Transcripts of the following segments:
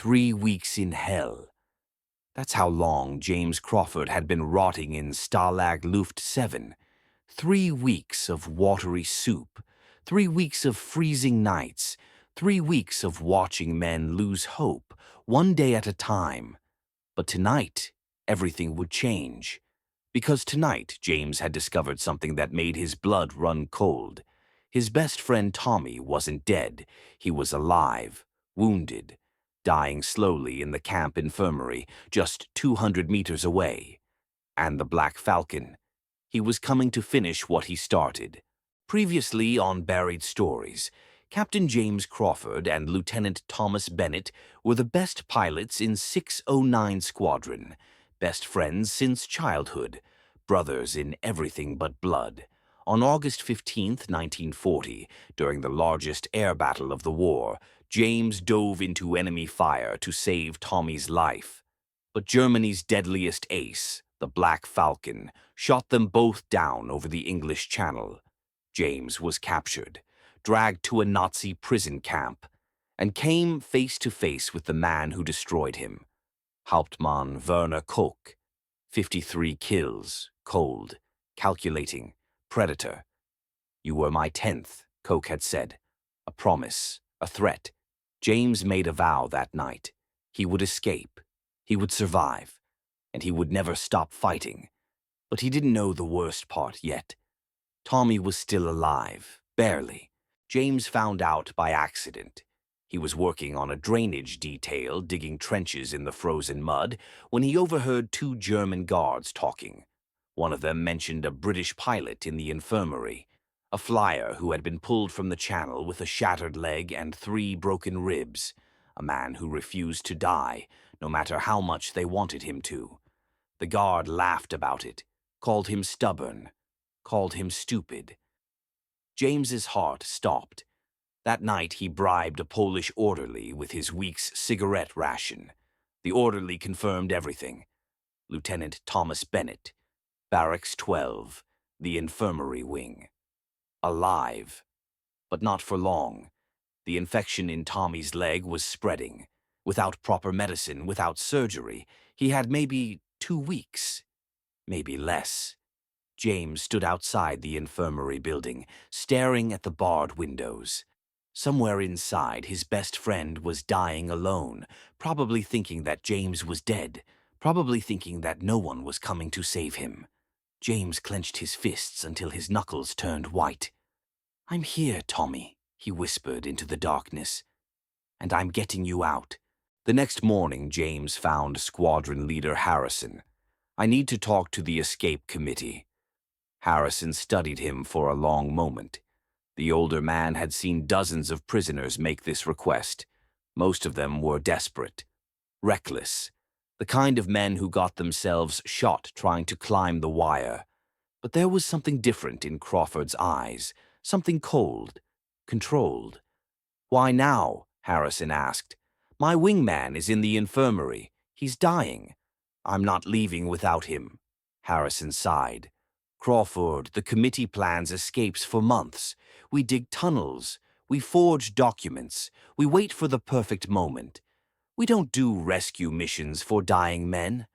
3 weeks in hell. That's how long James Crawford had been rotting in Stalag Luft 7. 3 weeks of watery soup, 3 weeks of freezing nights, 3 weeks of watching men lose hope, one day at a time. But tonight, everything would change. Because tonight, James had discovered something that made his blood run cold. His best friend Tommy wasn't dead. He was alive, wounded, dying slowly in the camp infirmary, just 200 meters away. And the Black Falcon. He was coming to finish what he started. Previously on Buried Stories, Captain James Crawford and Lieutenant Thomas Bennett were the best pilots in 609 Squadron, best friends since childhood, brothers in everything but blood. On August 15th, 1940, during the largest air battle of the war, James dove into enemy fire to save Tommy's life. But Germany's deadliest ace, the Black Falcon, shot them both down over the English Channel. James was captured, dragged to a Nazi prison camp, and came face to face with the man who destroyed him. Hauptmann Werner Koch. 53 kills, cold, calculating, predator. "You were my 10th, Koch had said. A promise, a threat. James made a vow that night. He would escape, he would survive, and he would never stop fighting. But he didn't know the worst part yet. Tommy was still alive, barely. James found out by accident. He was working on a drainage detail, digging trenches in the frozen mud, when he overheard two German guards talking. One of them mentioned a British pilot in the infirmary, a flyer who had been pulled from the channel with a shattered leg and 3 broken ribs, a man who refused to die, no matter how much they wanted him to. The guard laughed about it, called him stubborn, called him stupid. James's heart stopped. That night he bribed a Polish orderly with his week's cigarette ration. The orderly confirmed everything. Lieutenant Thomas Bennett, Barracks 12, the infirmary wing. Alive. But not for long. The infection in Tommy's leg was spreading. Without proper medicine, without surgery, he had maybe 2 weeks, maybe less. James stood outside the infirmary building, staring at the barred windows. Somewhere inside, his best friend was dying alone, probably thinking that James was dead, probably thinking that no one was coming to save him. James clenched his fists until his knuckles turned white. "I'm here, Tommy," he whispered into the darkness. "And I'm getting you out." The next morning, James found Squadron Leader Harrison. "I need to talk to the escape committee." Harrison studied him for a long moment. The older man had seen dozens of prisoners make this request. Most of them were desperate, reckless, the kind of men who got themselves shot trying to climb the wire. But there was something different in Crawford's eyes, something cold, controlled. "Why now?" Harrison asked. "My wingman is in the infirmary. He's dying. I'm not leaving without him." Harrison sighed. "Crawford, the committee plans escapes for months. We dig tunnels. We forge documents. We wait for the perfect moment. We don't do rescue missions for dying men."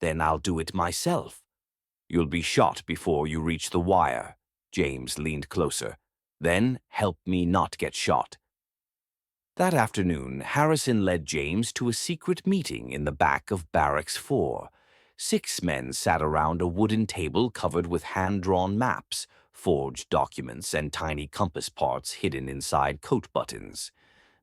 "Then I'll do it myself." "You'll be shot before you reach the wire." James leaned closer. "Then help me not get shot." That afternoon, Harrison led James to a secret meeting in the back of Barracks 4. 6 men sat around a wooden table covered with hand-drawn maps, forged documents, and tiny compass parts hidden inside coat buttons.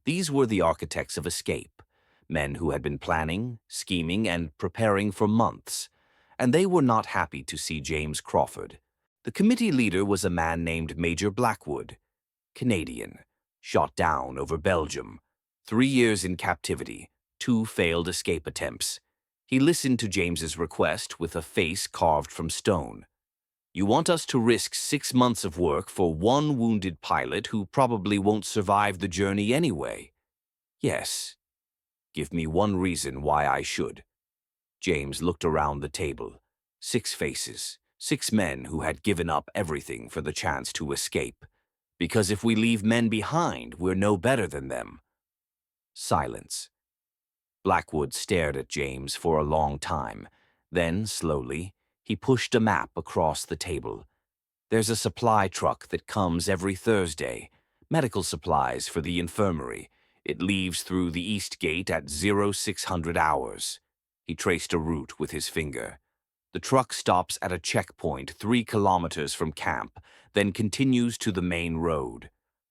These were the architects of escape, men who had been planning, scheming, and preparing for months. And they were not happy to see James Crawford. The committee leader was a man named Major Blackwood, Canadian, shot down over Belgium. 3 years in captivity, 2 failed escape attempts. He listened to James's request with a face carved from stone. "You want us to risk 6 months of work for one wounded pilot who probably won't survive the journey anyway?" "Yes." "Give me one reason why I should." James looked around the table. 6 faces, 6 men who had given up everything for the chance to escape. "Because if we leave men behind, we're no better than them." Silence. Blackwood stared at James for a long time. Then, slowly, he pushed a map across the table. There's a supply truck that comes every Thursday. Medical supplies for the infirmary. It leaves through the east gate at 0600 hours. He traced a route with his finger. The truck stops at a checkpoint 3 kilometers from camp, then continues to the main road.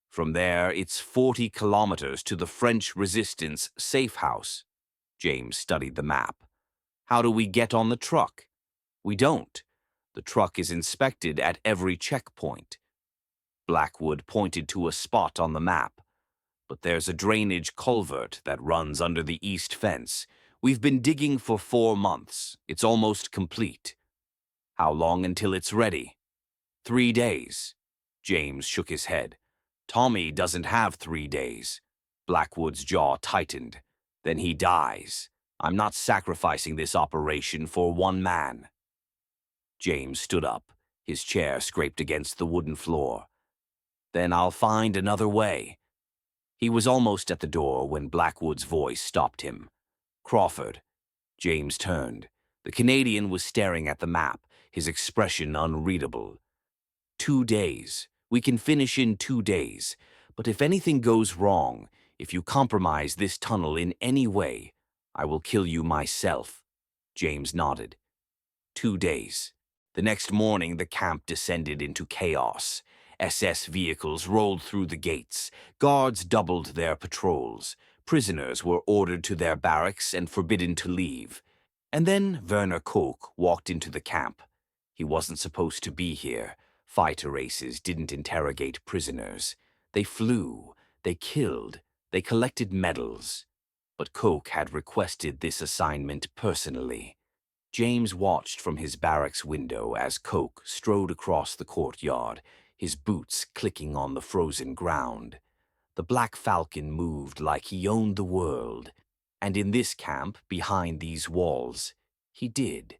From there, it's 40 kilometers to the French Resistance safe house. James studied the map. How do we get on the truck? We don't. The truck is inspected at every checkpoint. Blackwood pointed to a spot on the map. But there's a drainage culvert that runs under the east fence. We've been digging for 4 months. It's almost complete. How long until it's ready? 3 days. James shook his head. Tommy doesn't have 3 days. Blackwood's jaw tightened. Then he dies. I'm not sacrificing this operation for one man. James stood up. His chair scraped against the wooden floor. Then I'll find another way. He was almost at the door when Blackwood's voice stopped him. Crawford. James turned. The Canadian was staring at the map, his expression unreadable. 2 days. We can finish in 2 days. But if anything goes wrong, if you compromise this tunnel in any way, I will kill you myself. James nodded. 2 days. The next morning, the camp descended into chaos. SS vehicles rolled through the gates. Guards doubled their patrols. Prisoners were ordered to their barracks and forbidden to leave. And then Werner Koch walked into the camp. He wasn't supposed to be here. Fighter races didn't interrogate prisoners. They flew, they killed, they collected medals. But Koch had requested this assignment personally. James watched from his barracks window as Koch strode across the courtyard, his boots clicking on the frozen ground. The Black Falcon moved like he owned the world, and in this camp, behind these walls, he did.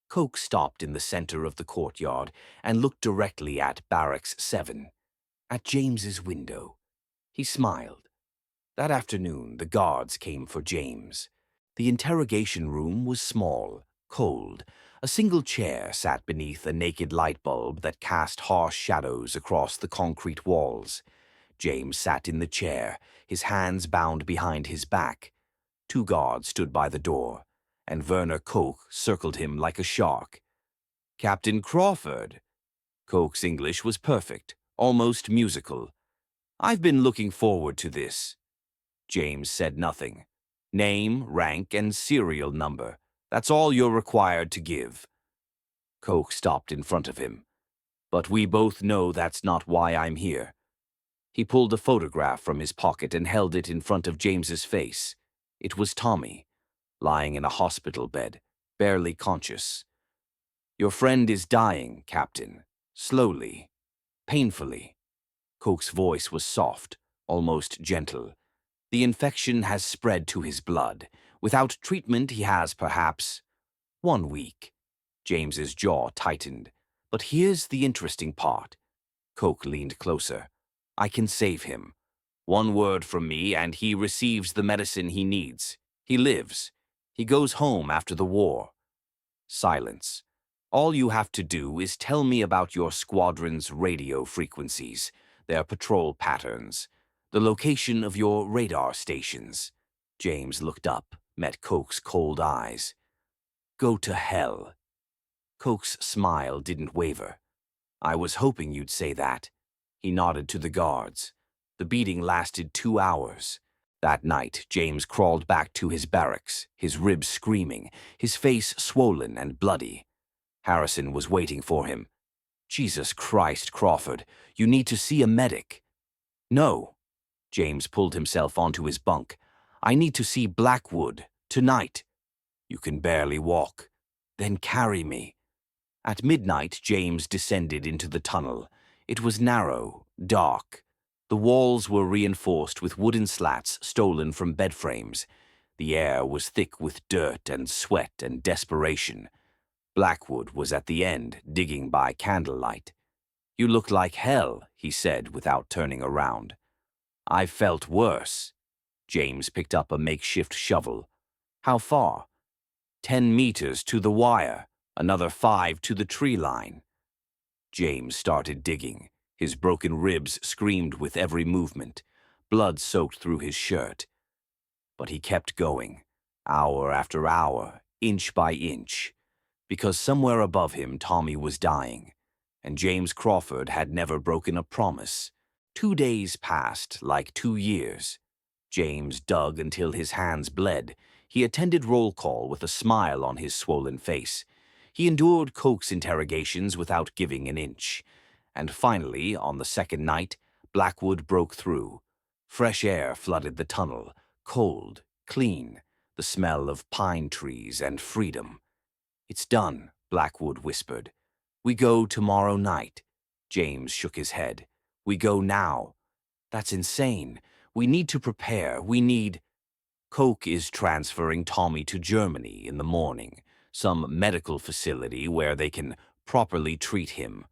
Koch stopped in the center of the courtyard and looked directly at Barracks 7, at James's window. He smiled. That afternoon, the guards came for James. The interrogation room was small, cold. A single chair sat beneath a naked light bulb that cast harsh shadows across the concrete walls. James sat in the chair, his hands bound behind his back. 2 guards stood by the door, and Werner Koch circled him like a shark. Captain Crawford. Koch's English was perfect, almost musical. I've been looking forward to this. James said nothing. Name, rank, and serial number. That's all you're required to give. Koch stopped in front of him. But we both know that's not why I'm here. He pulled a photograph from his pocket and held it in front of James's face. It was Tommy, lying in a hospital bed, barely conscious. Your friend is dying, Captain. Slowly. Painfully. Koch's voice was soft, almost gentle. The infection has spread to his blood. Without treatment, he has, perhaps, 1 week. James's jaw tightened. But here's the interesting part. Koch leaned closer. I can save him. 1 word from me, and he receives the medicine he needs. He lives. He goes home after the war. Silence. All you have to do is tell me about your squadron's radio frequencies, their patrol patterns, the location of your radar stations. James looked up, met Koch's cold eyes. Go to hell. Koch's smile didn't waver. I was hoping you'd say that. He nodded to the guards. The beating lasted 2 hours. That night, James crawled back to his barracks, his ribs screaming, his face swollen and bloody. Harrison was waiting for him. Jesus Christ, Crawford, you need to see a medic. No. James pulled himself onto his bunk. I need to see Blackwood, tonight. You can barely walk. Then carry me. At midnight, James descended into the tunnel. It was narrow, dark. The walls were reinforced with wooden slats stolen from bed frames. The air was thick with dirt and sweat and desperation. Blackwood was at the end, digging by candlelight. You look like hell, he said without turning around. I felt worse. James picked up a makeshift shovel. How far? 10 meters to the wire, another 5 to the tree line. James started digging. His broken ribs screamed with every movement. Blood soaked through his shirt. But he kept going, hour after hour, inch by inch, because somewhere above him Tommy was dying, and James Crawford had never broken a promise. 2 days passed like 2 years. James dug until his hands bled. He attended roll call with a smile on his swollen face. He endured Coke's interrogations without giving an inch. And finally, on the second night, Blackwood broke through. Fresh air flooded the tunnel, cold, clean, the smell of pine trees and freedom. "It's done," Blackwood whispered. "We go tomorrow night." James shook his head. "We go now." "That's insane. We need to prepare. We need—" "Coke is transferring Tommy to Germany in the morning, some medical facility where they can properly treat him."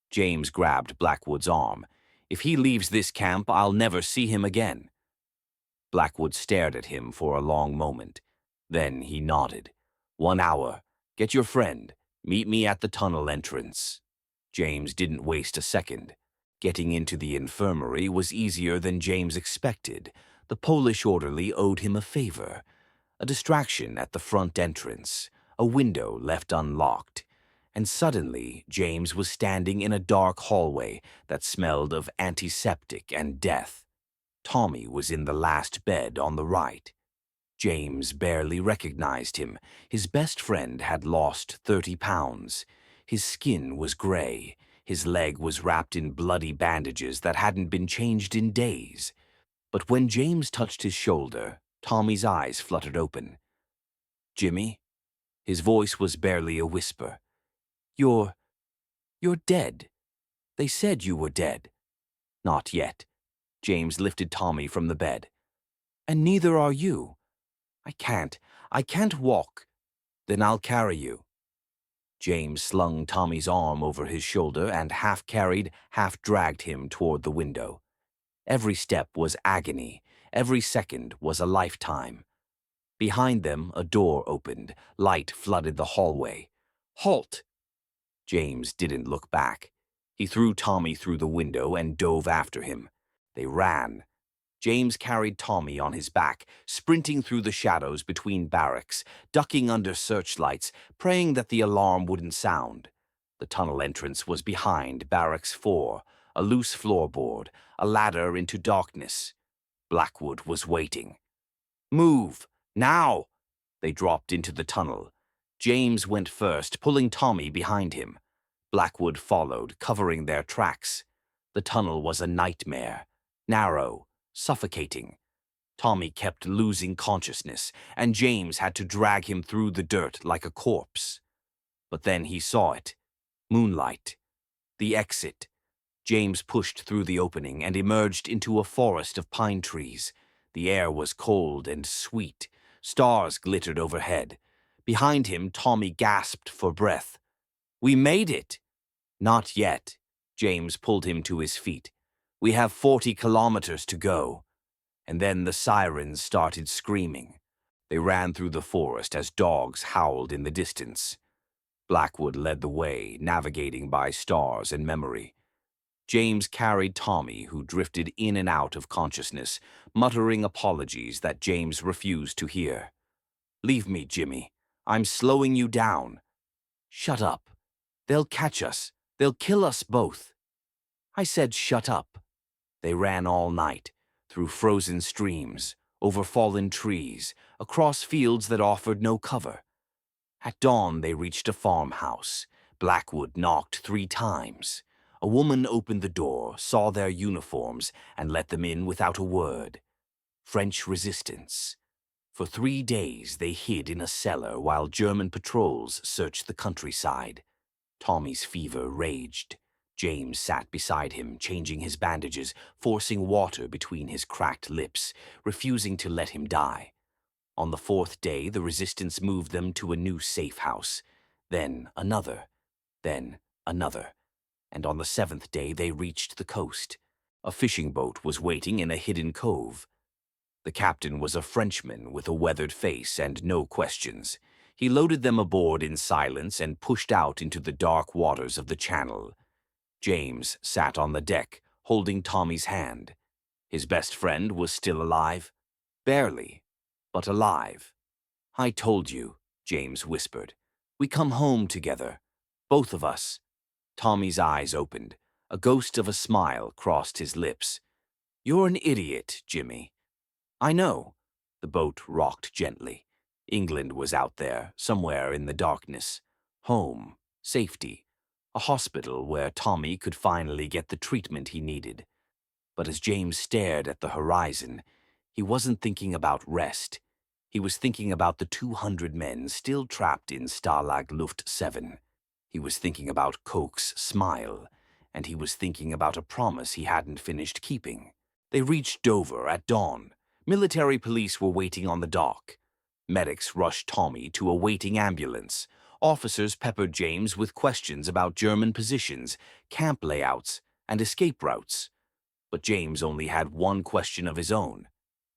James grabbed Blackwood's arm. "If he leaves this camp, I'll never see him again." Blackwood stared at him for a long moment. Then he nodded. "1 hour. Get your friend. Meet me at the tunnel entrance." James didn't waste a second. Getting into the infirmary was easier than James expected. The Polish orderly owed him a favor. A distraction at the front entrance, a window left unlocked. And suddenly, James was standing in a dark hallway that smelled of antiseptic and death. Tommy was in the last bed on the right. James barely recognized him. His best friend had lost 30 pounds. His skin was gray. His leg was wrapped in bloody bandages that hadn't been changed in days. But when James touched his shoulder, Tommy's eyes fluttered open. "Jimmy?" His voice was barely a whisper. You're dead. They said you were dead." "Not yet." James lifted Tommy from the bed. "And neither are you." I can't walk." "Then I'll carry you." James slung Tommy's arm over his shoulder and half-carried, half-dragged him toward the window. Every step was agony. Every second was a lifetime. Behind them, a door opened. Light flooded the hallway. "Halt!" James didn't look back. He threw Tommy through the window and dove after him. They ran. James carried Tommy on his back, sprinting through the shadows between barracks, ducking under searchlights, praying that the alarm wouldn't sound. The tunnel entrance was behind Barracks 4, a loose floorboard, a ladder into darkness. Blackwood was waiting. "Move! Now!" They dropped into the tunnel. James went first, pulling Tommy behind him. Blackwood followed, covering their tracks. The tunnel was a nightmare. Narrow, suffocating. Tommy kept losing consciousness, and James had to drag him through the dirt like a corpse. But then he saw it. Moonlight. The exit. James pushed through the opening and emerged into a forest of pine trees. The air was cold and sweet. Stars glittered overhead. Behind him, Tommy gasped for breath. "We made it!" "Not yet." James pulled him to his feet. "We have 40 kilometers to go." And then the sirens started screaming. They ran through the forest as dogs howled in the distance. Blackwood led the way, navigating by stars and memory. James carried Tommy, who drifted in and out of consciousness, muttering apologies that James refused to hear. "Leave me, Jimmy. I'm slowing you down." "Shut up. They'll catch us. They'll kill us both." I said shut up. They ran all night, through frozen streams, over fallen trees, across fields that offered no cover. At dawn they reached a farmhouse. Blackwood knocked 3 times. A woman opened the door, saw their uniforms, and let them in without a word. French resistance. For 3 days they hid in a cellar while German patrols searched the countryside. Tommy's fever raged. James sat beside him, changing his bandages, forcing water between his cracked lips, refusing to let him die. On the 4th day, the resistance moved them to a new safe house. Then another. Then another. And on the 7th day, they reached the coast. A fishing boat was waiting in a hidden cove. The captain was a Frenchman with a weathered face and no questions. He loaded them aboard in silence and pushed out into the dark waters of the channel. James sat on the deck, holding Tommy's hand. His best friend was still alive. Barely, but alive. "I told you," James whispered. "We come home together. Both of us." Tommy's eyes opened. A ghost of a smile crossed his lips. "You're an idiot, Jimmy." "I know." The boat rocked gently. England was out there, somewhere in the darkness. Home, safety, a hospital where Tommy could finally get the treatment he needed. But as James stared at the horizon, he wasn't thinking about rest. He was thinking about the 200 men still trapped in Stalag Luft 7. He was thinking about Koch's smile, and he was thinking about a promise he hadn't finished keeping. They reached Dover at dawn. Military police were waiting on the dock. Medics rushed Tommy to a waiting ambulance. Officers peppered James with questions about German positions, camp layouts, and escape routes. But James only had one question of his own.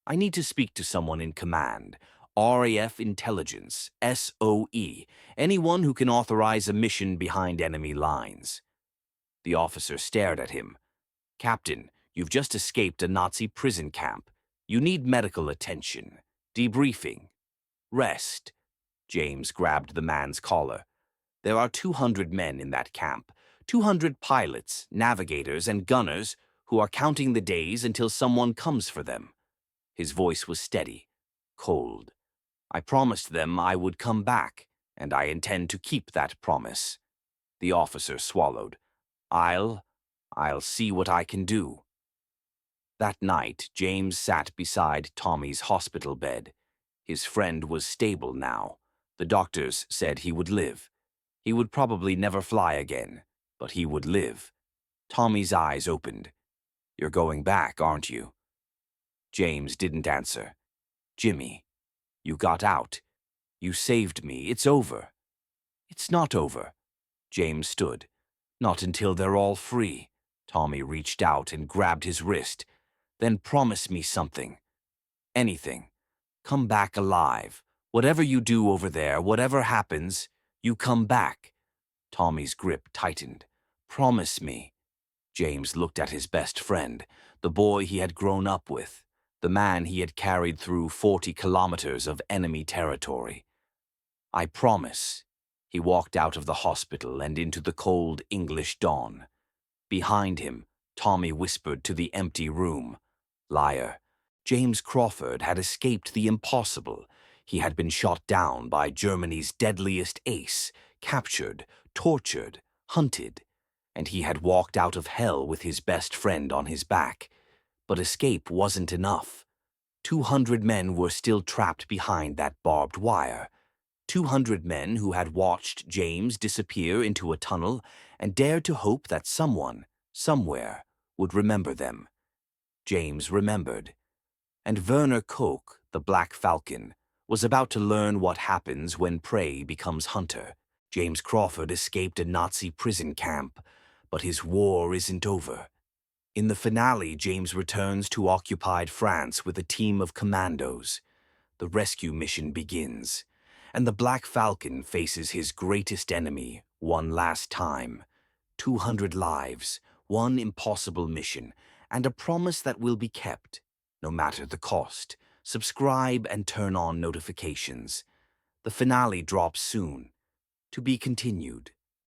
"I need to speak to someone in command. RAF Intelligence, SOE, anyone who can authorize a mission behind enemy lines." The officer stared at him. "Captain, you've just escaped a Nazi prison camp. You need medical attention. Debriefing. Rest." James grabbed the man's collar. "There are 200 men in that camp. 200 pilots, navigators, and gunners who are counting the days until someone comes for them." His voice was steady, cold. "I promised them I would come back, and I intend to keep that promise." The officer swallowed. I'll see what I can do." That night, James sat beside Tommy's hospital bed. His friend was stable now. The doctors said he would live. He would probably never fly again, but he would live. Tommy's eyes opened. "You're going back, aren't you?" James didn't answer. "Jimmy, you got out. You saved me. It's over." "It's not over." James stood. "Not until they're all free." Tommy reached out and grabbed his wrist. "Then promise me something. Anything. Come back alive. Whatever you do over there, whatever happens, you come back." Tommy's grip tightened. "Promise me." James looked at his best friend, the boy he had grown up with, the man he had carried through 40 kilometers of enemy territory. "I promise." He walked out of the hospital and into the cold English dawn. Behind him, Tommy whispered to the empty room. Liar. James Crawford had escaped the impossible. He had been shot down by Germany's deadliest ace, captured, tortured, hunted, and he had walked out of hell with his best friend on his back. But escape wasn't enough. 200 men were still trapped behind that barbed wire. 200 men who had watched James disappear into a tunnel and dared to hope that someone, somewhere, would remember them. James remembered. And Werner Koch, the Black Falcon, was about to learn what happens when prey becomes hunter. James Crawford escaped a Nazi prison camp, but his war isn't over. In the finale, James returns to occupied France with a team of commandos. The rescue mission begins, and the Black Falcon faces his greatest enemy one last time. 200 lives, one impossible mission, and a promise that will be kept, no matter the cost. Subscribe and turn on notifications. The finale drops soon. To be continued.